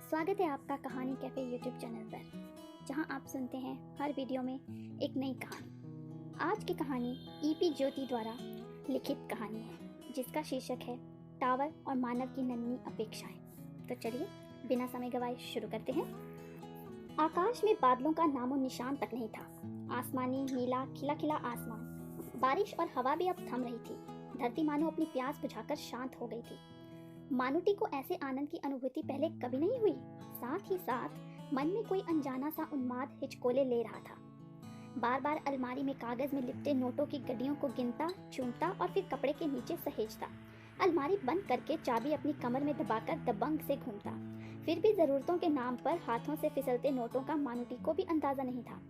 स्वागत है आपका कहानी कैफे यूट्यूब चैनल पर, जहां आप सुनते हैं हर वीडियो में एक नई कहानी। आज की कहानी ईपी ज्योति द्वारा लिखित कहानी है, जिसका शीर्षक है टावर और मानव की नन्ही अपेक्षाएं। तो चलिए बिना समय गवाए शुरू करते हैं। आकाश में बादलों का नामो निशान तक नहीं था। आसमानी नीला खिला खिला आसमान, बारिश और हवा भी अब थम रही थी। धरती मानो अपनी प्यास बुझाकर शांत हो गई थी। मानुटी को ऐसे आनंद की अनुभूति पहले कभी नहीं हुई। साथ ही साथ मन में कोई अनजाना सा उन्माद हिचकोले ले रहा था। बार बार अलमारी में कागज में लिपटे नोटों की गड्डियों को गिनता, चूमता और फिर कपड़े के नीचे सहेजता। अलमारी बंद करके चाबी अपनी कमर में दबाकर दबंग से घूमता। फिर भी जरूरतों के नाम पर हाथों से फिसलते नोटों का मानुटी को भी अंदाजा नहीं था।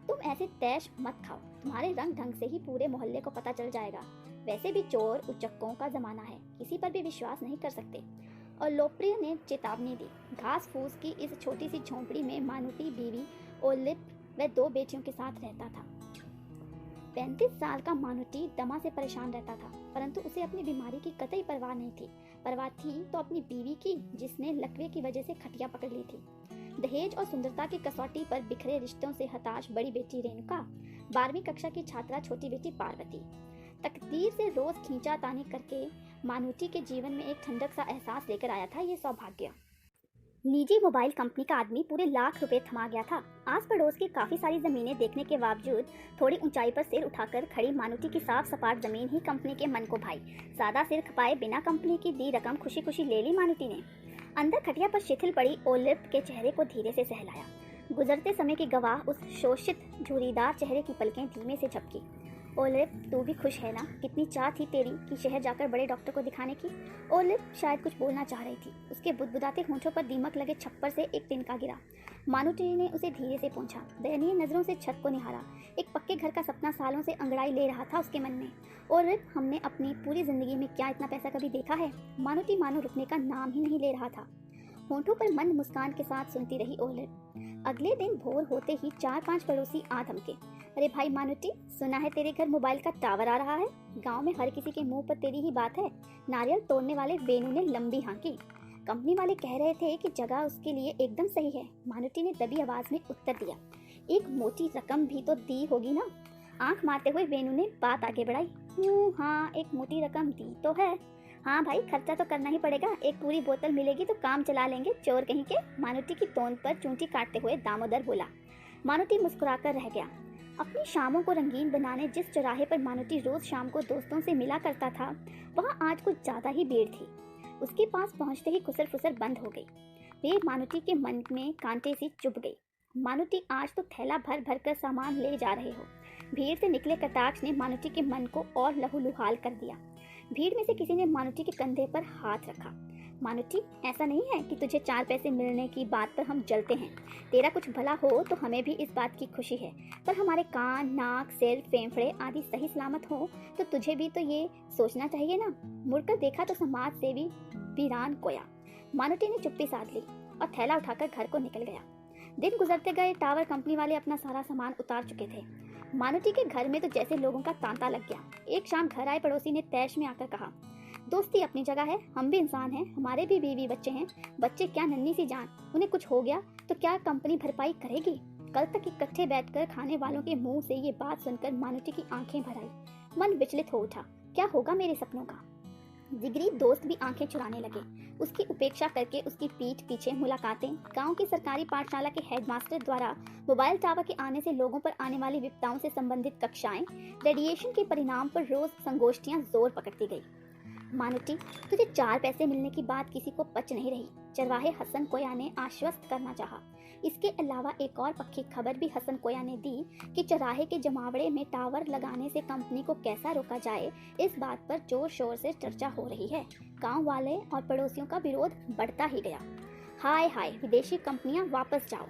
तुम ऐसे तैश मत खाओ, तुम्हारे रंग ढंग से ही पूरे मोहल्ले को पता चल जाएगा। वैसे भी चोर उचक्कों का जमाना है, किसी पर भी विश्वास नहीं कर सकते। और लोकप्रिय ने चेतावनी दी। घास फूस की इस छोटी सी झोंपड़ी में मानुटी बीवी ओलिप व 2 बेटियों के साथ रहता था। 35 साल का मानुटी दमा से परेशान रहता था, परंतु उसे अपनी बीमारी की कतई परवाह नहीं थी। परवाह थी तो अपनी बीवी की, जिसने लकवे की वजह से खटिया पकड़ ली थी। दहेज और सुंदरता की कसौटी पर बिखरे रिश्तों से हताश बड़ी बेटी रेणुका, 12वीं कक्षा की छात्रा छोटी बेटी पार्वती। तकदीर से रोज खींचातानी करके मानुटी के जीवन में एक ठंडक सा एहसास लेकर आया था ये सौभाग्य। निजी मोबाइल कंपनी का आदमी पूरे लाख रुपए थमा गया था। आस पड़ोस की काफी सारी जमीनें देखने के बावजूद थोड़ी ऊंचाई पर सिर उठाकर खड़ी मानुटी की साफ सपाट जमीन ही कंपनी के मन को भाई। सादा सिर खपाए बिना कंपनी की दी रकम खुशी खुशी ले ली मानुटी ने। अंदर खटिया पर शिथिल पड़ी ओलिप के चेहरे को धीरे से सहलाया। गुजरते समय की गवाह उस शोषित झुर्रीदार चेहरे की पलकें धीमे से झपकी। ओलिप, तू भी खुश है ना? कितनी चाह थी तेरी कि शहर जाकर बड़े डॉक्टर को दिखाने की। ओलिप शायद कुछ बोलना चाह रही थी। उसके बुदबुदाते होंठों पर दीमक लगे छप्पर से एक तिनका गिरा। मानुटी ने उसे धीरे से पूछा, दयनीय नजरों से छत को निहारा। एक पक्के घर का सपना सालों से अंगड़ाई ले रहा था उसके मन में। ओलिप, हमने अपनी पूरी जिंदगी में क्या इतना पैसा कभी देखा है? मानुटी मानो रुकने का नाम ही नहीं ले रहा था। होंठों पर मंद मुस्कान के साथ सुनती रही ओलिप। अगले दिन भोर होते ही 4-5 पड़ोसी आ धमके। अरे भाई मानुटी, सुना है तेरे घर मोबाइल का टावर आ रहा है। गांव में हर किसी के मुंह पर तेरी ही बात है। नारियल तोड़ने वाले वेणु ने लंबी हाँकी। कंपनी वाले कह रहे थे कि जगह उसके लिए एकदम सही है। मानुटी ने दबी आवाज में उत्तर दिया। एक मोटी रकम भी तो दी होगी ना? आंख मारते हुए वेणु ने बात आगे बढ़ाई। हाँ, एक मोटी रकम दी तो है। हाँ भाई, खर्चा तो करना ही पड़ेगा। एक पूरी बोतल मिलेगी तो काम चला लेंगे, चोर कहीं के। मानुटी की तोंद पर चूंटी काटते हुए दामोदर बोला। मानुटी मुस्कुराकर रह गया। अपनी शामों को रंगीन बनाने जिस चौराहे पर मानुटी रोज शाम को दोस्तों से मिला करता था, वहाँ आज कुछ ज्यादा ही भीड़ थी। उसके पास पहुँचते ही खुसर फुसर बंद हो गई। वे मानुटी के मन में कांटे सी चुभ गई। मानुटी, आज तो थैला भर भर कर सामान ले जा रहे हो। भीड़ से निकले कटाक्ष ने मानुटी के मन को और लहूलुहाल कर दिया। भीड़ में से किसी ने मानुटी के कंधे पर हाथ रखा। मानुटी, ऐसा नहीं है कि तुझे 4 पैसे मिलने की बात पर हम जलते हैं। तेरा कुछ भला हो तो हमें भी इस बात की खुशी है, पर हमारे कान, नाक, सिर, फेफड़े आदि सही सलामत हो तो तुझे भी तो ये सोचना चाहिए ना। मुड़कर देखा तो समाज सेवी वीरान कोया। मानुटी ने चुप्पी साध ली और थैला उठाकर घर को निकल गया। दिन गुजरते गए। टावर कंपनी वाले अपना सारा सामान उतार चुके थे। मानुटी के घर में तो जैसे लोगों का तांता लग गया। एक शाम घर आए पड़ोसी ने तैश में आकर कहा, दोस्ती अपनी जगह है, हम भी इंसान हैं, हमारे भी बीवी बच्चे हैं। बच्चे क्या नन्ही सी जान, उन्हें कुछ हो गया तो क्या कंपनी भरपाई करेगी? कल तक इकट्ठे बैठकर खाने वालों के मुंह से ये बात सुनकर मानुटी की आंखें भर आई। मन विचलित हो उठा। क्या होगा मेरे सपनों का? जिगरी दोस्त भी आंखें चुराने लगे। उसकी उपेक्षा करके उसकी पीठ पीछे मुलाकातें, गांव की सरकारी पाठशाला के हेडमास्टर द्वारा मोबाइल टावर के आने से लोगों पर आने वाली विपदाओं से संबंधित कक्षाएं, रेडिएशन के परिणाम पर रोज संगोष्ठियां जोर पकड़ती गई। मानुटी, तुझे 4 पैसे मिलने की बात किसी को पच नहीं रही। चरवाहे हसन कोया ने आश्वस्त करना चाहा। इसके अलावा एक और पक्की खबर भी हसन कोया ने दी कि चौराहे के जमावड़े में टावर लगाने से कंपनी को कैसा रोका जाए, इस बात पर जोर शोर से चर्चा हो रही है। गांव वाले और पड़ोसियों का विरोध बढ़ता ही गया। हाय हाय, विदेशी कंपनियां वापस जाओ,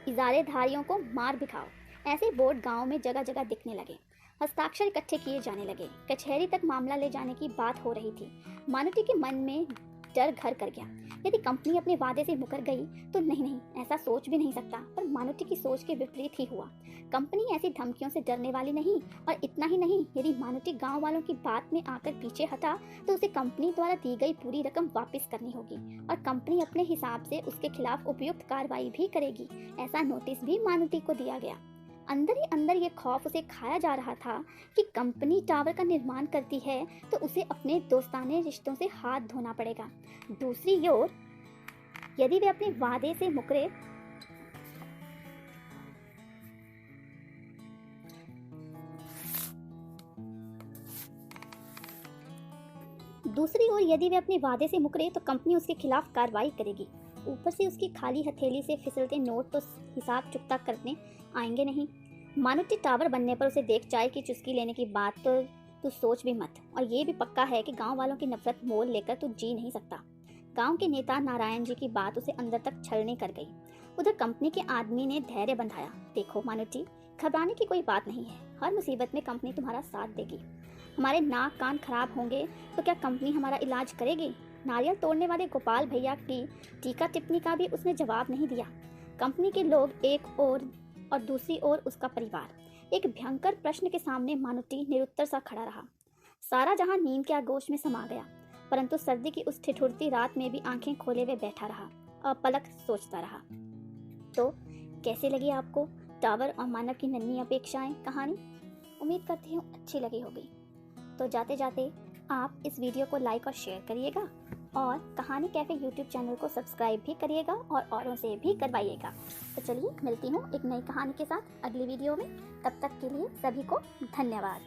इजारेधारियों को मार दिखाओ, ऐसे बोर्ड गाँव में जगह जगह दिखने लगे। हस्ताक्षर इकट्ठे किए जाने लगे। कचहरी तक मामला ले जाने की बात हो रही थी। मानुटी के मन में डर घर कर गया। यदि कंपनी अपने वादे से मुकर गई तो नहीं, ऐसा सोच भी नहीं सकता, पर पर मानुटी की सोच के विपरीत ही हुआ। कंपनी ऐसी धमकियों से डरने वाली नहीं, और इतना ही नहीं, यदि मानुटी गांव वालों की बात में आकर पीछे हटा तो उसे कंपनी द्वारा दी गई पूरी रकम वापस करनी होगी और कंपनी अपने हिसाब से उसके खिलाफ उपयुक्त कार्रवाई भी करेगी। ऐसा नोटिस भी मानुटी को दिया गया। अंदर ही अंदर ये खौफ उसे खाया जा रहा था कि कंपनी टावर का निर्माण करती है तो उसे अपने दोस्ताने रिश्तों से हाथ धोना पड़ेगा। दूसरी ओर यदि वे अपने वादे से मुकरे तो कंपनी उसके खिलाफ कार्रवाई करेगी। ऊपर से उसकी खाली हथेली से फिसलते नोट तो हिसाब चुकता करने आएंगे नहीं। मानुटी टावर बनने पर उसे देख चाय की चुस्की लेने की बात तो तू सोच भी मत। और ये भी पक्का है कि गांव वालों की नफरत मोल लेकर तू जी नहीं सकता। गांव के नेता नारायण जी की बात उसे अंदर तक छलनी कर गई। उधर कंपनी के आदमी ने धैर्य बंधाया। देखो मानुटी, घबराने की कोई बात नहीं है। हर मुसीबत में कंपनी तुम्हारा साथ देगी। हमारे नाक कान खराब होंगे तो क्या कंपनी हमारा इलाज करेगी? नारियल तोड़ने वाले गोपाल भैया की टीका टिप्पणी का भी उसने जवाब नहीं दिया। कंपनी के लोग एक और दूसरी ओर उसका परिवार। एक भयंकर प्रश्न के सामने मानुटी निरुत्तर सा खड़ा रहा। सारा जहां नींद के आगोश में समा गया, परंतु सर्दी की उस ठिठुरती रात में भी आंखें खोले हुए बैठा रहा और पलक सोचता रहा। तो कैसे लगी आपको टावर और मानव की नन्ही अपेक्षाएं कहानी? उम्मीद करती हूँ अच्छी लगी होगी। तो जाते जाते आप इस वीडियो को लाइक और शेयर करिएगा और कहानी कैफ़े यूट्यूब चैनल को सब्सक्राइब भी करिएगा और औरों से भी करवाइएगा। तो चलिए मिलती हूँ एक नई कहानी के साथ अगली वीडियो में। तब तक के लिए सभी को धन्यवाद।